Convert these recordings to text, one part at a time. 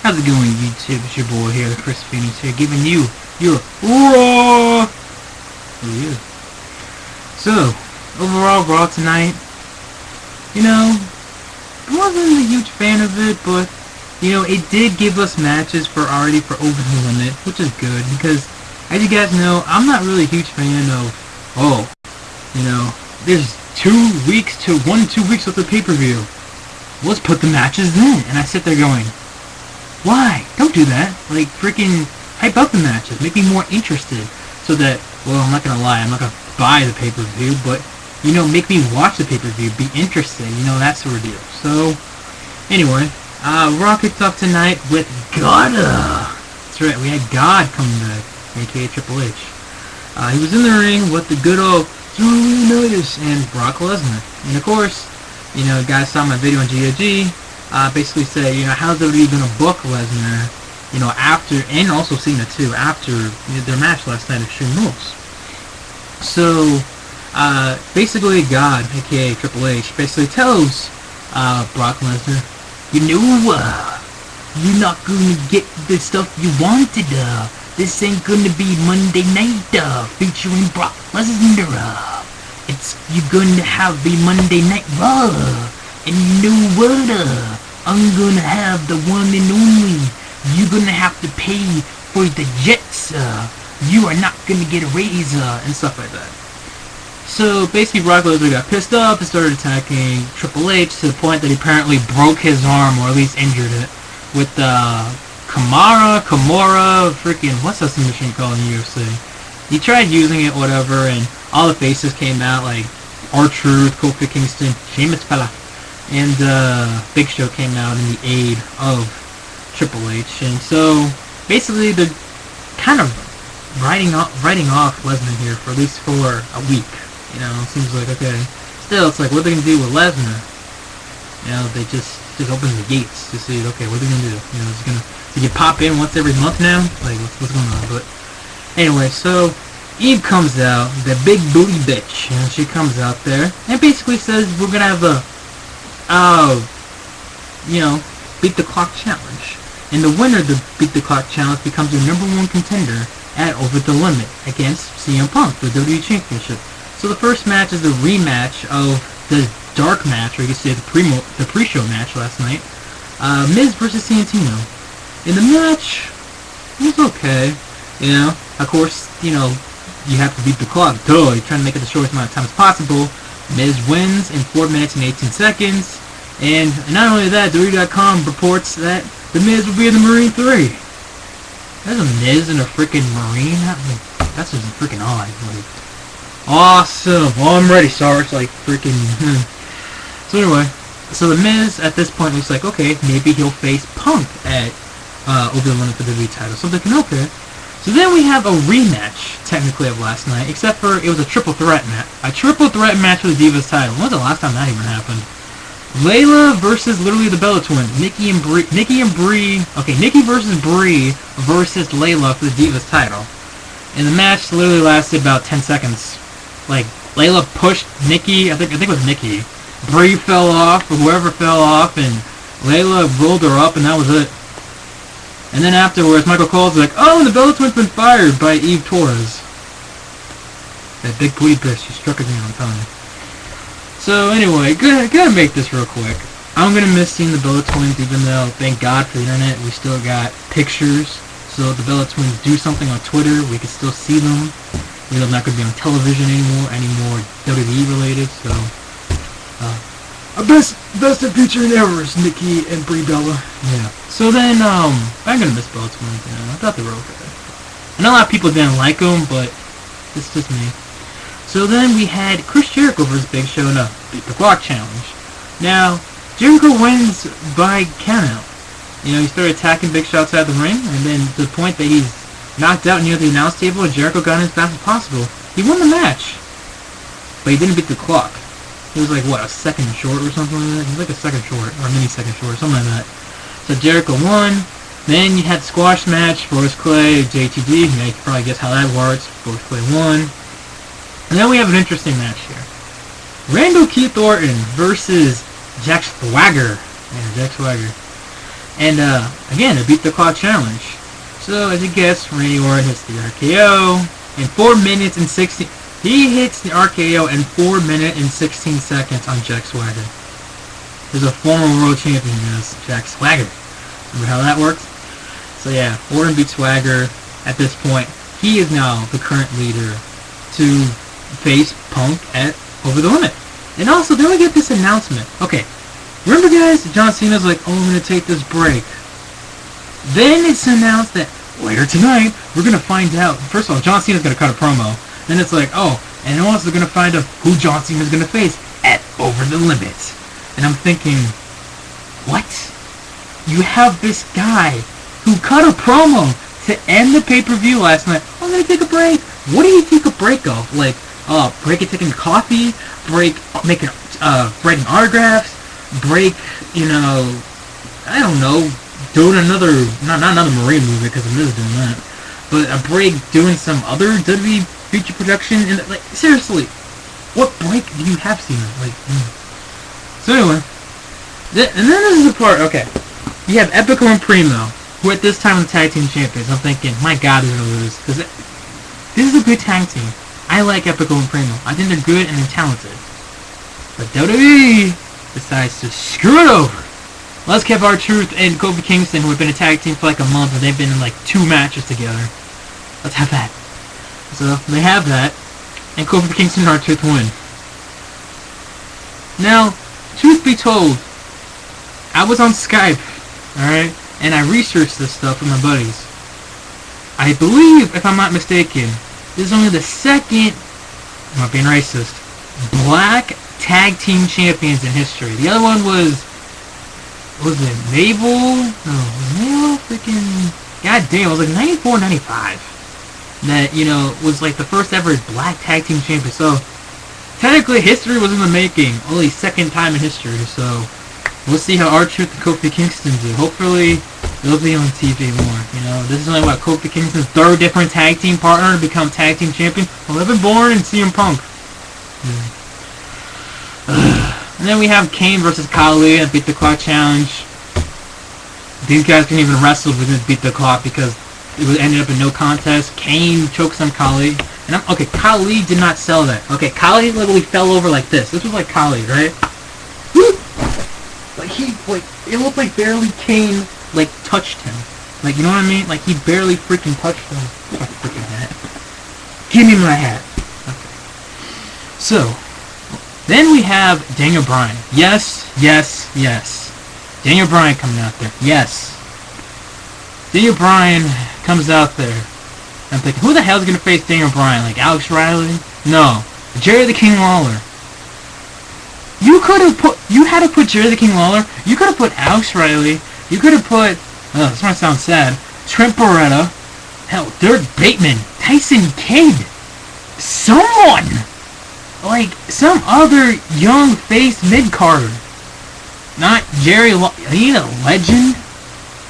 How's it going, YouTube? It's your boy here, the Chris Phoenix here, giving you your Raw review. So, overall, Raw tonight, I wasn't a huge fan of it, but, it did give us matches for over the limit, which is good, because, as you guys know, I'm not really a huge fan of, there's 2 weeks to 2 weeks of the pay-per-view. Let's put the matches in. And I sit there going, why? Don't do that. Like, freaking hype up the matches. Make me more interested. So that, well, I'm not going to lie, I'm not going to buy the pay-per-view, but, make me watch the pay-per-view, be interested, that sort of deal. So, anyway, Raw kicked off tonight with God. That's right, we had God coming back, aka Triple H. He was in the ring with the good old Leonidas and Brock Lesnar. And of course, guys saw my video on GOG, basically said, how's WWE going to book Lesnar, after, and also Cena too, after their match last night at Extreme Rules. So, basically God, aka Triple H, basically tells Brock Lesnar, you're not going to get the stuff you wanted, this ain't gonna be Monday Night, featuring Brock Lesnar, you're gonna have the Monday Night Raw, and you know what, I'm gonna have the one and only, you're gonna have to pay for the jets, you are not gonna get a raise, and stuff like that. So basically Brock Lesnar got pissed off and started attacking Triple H to the point that he apparently broke his arm, or at least injured it, with Kimura, freaking, what's that submission called in the UFC? He tried using it, whatever, and all the faces came out, like R-Truth, Kofi Kingston, Sheamus Fella, and Big Show came out in the aid of Triple H. And so, basically, they're kind of writing off Lesnar here, for at least for a week. It seems like, okay. Still, it's like, what are they going to do with Lesnar? They just open the gates to see, okay, what are they going to do? It's going to... Did you pop in once every month now? Like, what's going on? But anyway, so Eve comes out, the big booty bitch, and she comes out there and basically says we're gonna have a, beat the clock challenge, and the winner of the beat the clock challenge becomes your #1 contender at Over the Limit against CM Punk for the WWE Championship. So the first match is the rematch of the dark match, or you could say the pre-show match last night, Miz versus Santino. In the match, it was okay, Of course, you have to beat the clock. Duh, you're trying to make it the shortest amount of time as possible. Miz wins in 4 minutes and 18 seconds. And not only that, WWE.com reports that the Miz will be in the Marine 3. There's a Miz in a freaking Marine? That's just freaking odd. Like, awesome. Well, I'm ready, Sarge. Like, freaking... So anyway, so the Miz at this point looks like, okay, maybe he'll face Punk at Over the Limit for the WWE title. So I'm thinking, okay. So then we have a rematch, technically, of last night, except for it was a triple threat match. A triple threat match for the Divas title. When was the last time that even happened? Layla versus literally the Bella Twins. Nikki versus Brie versus Layla for the Divas title. And the match literally lasted about 10 seconds. Like, Layla pushed Nikki, I think it was Nikki. Brie fell off, or whoever fell off, and Layla rolled her up, and that was it. And then afterwards, Michael Cole's like, oh, and the Bella Twins been fired by Eve Torres. That big booty bitch, she struck her down, I'm telling you. So anyway, gotta make this real quick. I'm gonna miss seeing the Bella Twins, even though, thank God for the internet, we still got pictures. So if the Bella Twins do something on Twitter, we can still see them. They're not gonna be on television anymore WWE related, so... Best of future endeavors, Nikki and Brie Bella. Yeah. So then, I'm gonna miss Bella Twins, I thought they were okay. I know a lot of people didn't like them, but it's just me. So then we had Chris Jericho versus Big Show in a Beat the Clock challenge. Now, Jericho wins by countout. He started attacking Big Show outside the ring, and then to the point that he's knocked out near the announce table, and Jericho got in as fast as possible. He won the match, but he didn't beat the clock. He was like, what, a second short or something like that? He was like a second short, or a mini-second short, something like that. So Jericho won. Then you had the squash match, Forrest Clay, JTG. You can probably guess how that works. Forrest Clay won. And then we have an interesting match here. Randall Keith Orton versus Jack Swagger. Yeah, Jack Swagger. And again, a beat the clock challenge. So as you guess, Randy Orton hits the RKO in 4 minutes and 60. He hits the RKO in 4 minutes and 16 seconds on Jack Swagger. There's a former world champion as Jack Swagger. Remember how that works? So yeah, Orton beats Swagger. At this point, he is now the current leader to face Punk at Over the Limit. And also, then we get this announcement. Okay, remember guys, John Cena's like, oh, I'm going to take this break. Then it's announced that later tonight, we're going to find out. First of all, John Cena's going to cut a promo. Then it's like, oh, and also going to find out who John Cena's going to face at Over the Limit. And I'm thinking, what? You have this guy who cut a promo to end the pay-per-view last night. I'm going to take a break. What do you take a break of? Like, break it taking coffee, break making, writing autographs, break, you know, I don't know, doing another, not another Marine movie because I'm just doing that, but a break doing some other WWE feature production, and like, seriously, what break do you have, Cena? Like, So anyway, and then this is the part, okay, you have Epico and Primo, who at this time are the tag team champions. I'm thinking, my God, they're going to lose, because this is a good tag team. I like Epico and Primo. I think they're good and they're talented. But WWE decides to screw it over. Let's keep R-Truth and Kofi Kingston, who have been a tag team for like a month, and they've been in like 2 matches together. Let's have that. So they have that, and Kofi Kingston and R-Truth win. Now, truth be told, I was on Skype, alright, and I researched this stuff with my buddies. I believe, if I'm not mistaken, this is only the second, I'm not being racist, black tag team champions in history. The other one was it Mabel? No, was Mabel freaking, god damn, it was like 94, 95. That, you know, was like the first ever black tag team champion. So, technically history was in the making. Only second time in history, so we'll see how R-Truth and Kofi Kingston do. Hopefully, they'll be on TV more, you know. This is only, what, Kofi Kingston's 3rd different tag team partner to become tag team champion. 11 born and CM Punk. And then we have Kane versus Khali at Beat the Clock Challenge. These guys couldn't even wrestle within Beat the Clock because it ended up in no contest. Kane chokes on Khali. And okay, Khali did not sell that. Okay, Khali literally fell over like this. This was like Khali, right? Like, it looked like barely Kane, like, touched him. Like, you know what I mean? Like, he barely freaking touched him. Fuck freaking hat. Give me my hat. Okay. So, then we have Daniel Bryan. Yes, yes, yes. Daniel Bryan coming out there. Yes. Daniel Bryan comes out there. I'm thinking, who the hell's gonna face Daniel Bryan? Like Alex Riley? No. Jerry the King Lawler. You had to put Jerry the King Lawler. You could have put Alex Riley. You could have put, this might sound sad, Trent Beretta. Hell, Dirk Bateman. Tyson Kidd. Someone! Like, some other young face mid-carder. Not Jerry You need a legend?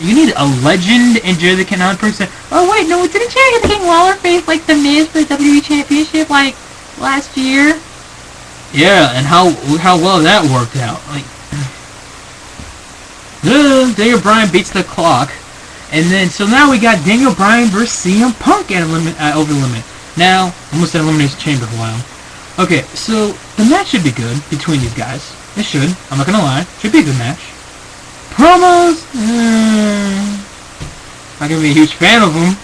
You need a legend in Jerry the King Lawler person. Oh wait, no, didn't Jerry the King Lawler face like the Miz for the WWE Championship like last year? Yeah, and how well that worked out. Like, Daniel Bryan beats the clock, and then so now we got Daniel Bryan versus CM Punk at Over the Limit. Now, almost at Elimination Chamber for a while. Okay, so the match should be good between these guys. It should. I'm not gonna lie. Should be a good match. Promos? Not gonna be a huge fan of them,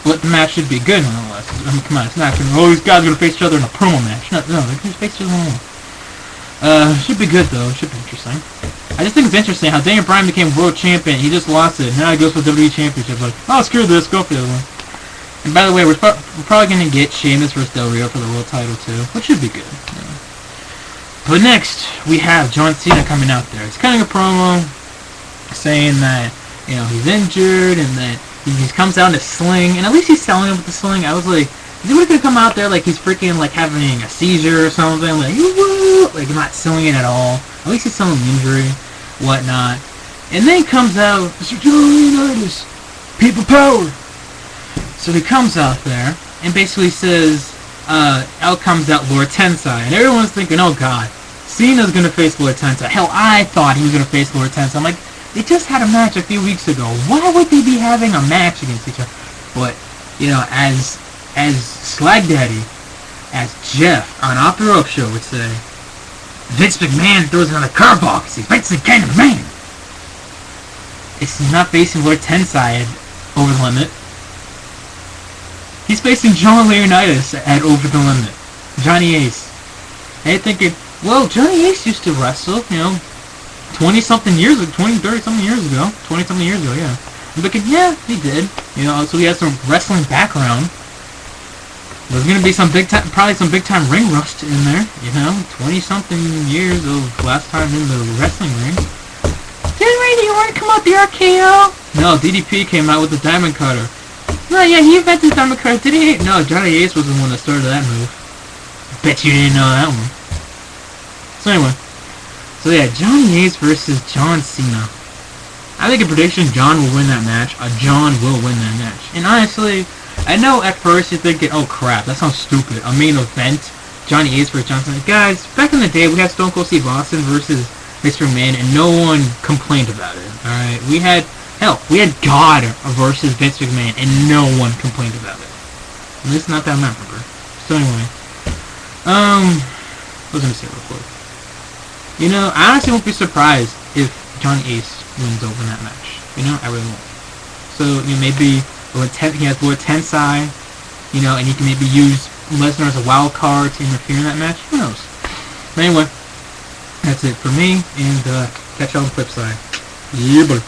but the match should be good nonetheless. I mean, come on, it's not gonna. Oh, these guys are gonna face each other in a promo match. No, they're gonna face each other. Should be good though. Should be interesting. I just think it's interesting how Daniel Bryan became world champion. He just lost it. Now he goes for the WWE Championship. Like, oh, screw this. Go for the other one. And by the way, we're probably gonna get Sheamus versus Del Rio for the world title too, which should be good. Yeah. But next we have John Cena coming out there. He's cutting a promo saying that, you know, he's injured and that he comes out in a sling, and at least he's selling it with the sling. I was like, is he really gonna come out there like he's freaking like having a seizure or something? Like, woo! Like, not selling it at all. At least he's selling the injury, whatnot. And then he comes out, Mr. John Leonidas, people power. So he comes out there and basically says, out comes out Lord Tensai, and everyone's thinking, oh god, Cena's gonna face Lord Tensai. Hell, I thought he was gonna face Lord Tensai. I'm like, They just had a match a few weeks ago. Why would they be having a match against each other? But, you know, as Slag Daddy, as Jeff on Off the Rope Show would say, Vince McMahon throws another curveball because he's Vince the kind of man. It's not facing Lord Tensai at Over the Limit. He's facing John Laurinaitis at Over the Limit. Johnny Ace. Hey, thinking, well, Johnny Ace used to wrestle, you know, 20-something years ago, 30-something years ago, yeah. I'm thinking, yeah, he did. You know, so he has some wrestling background. There's gonna be probably some big time ring rust in there, you know, 20-something years of last time in the wrestling ring. Anyway, do you want to come out the RKO? No, DDP came out with the Diamond Cutter. No, yeah, he invented the Diamond Cutter, did he? No, Johnny Ace was the one that started that move. Bet you didn't know that one. So anyway, so yeah, Johnny Ace versus John Cena. I think a prediction, John will win that match. John will win that match. And honestly, I know at first you're thinking, oh crap, that sounds stupid. A main event, Johnny Ace versus John Cena. Guys, back in the day, we had Stone Cold Steve Austin versus Mr. McMahon, and no one complained about it. Alright, we had God versus Vince McMahon, and no one complained about it. At least not that I remember. So anyway, what was I gonna say real quick? You know, I honestly won't be surprised if Johnny Ace wins over in that match. You know, I really won't. So, you know, maybe he has Lord Tensai, you know, and he can maybe use Lesnar as a wild card to interfere in that match. Who knows? But anyway, that's it for me, and catch you on the flip side. Yeah, buddy.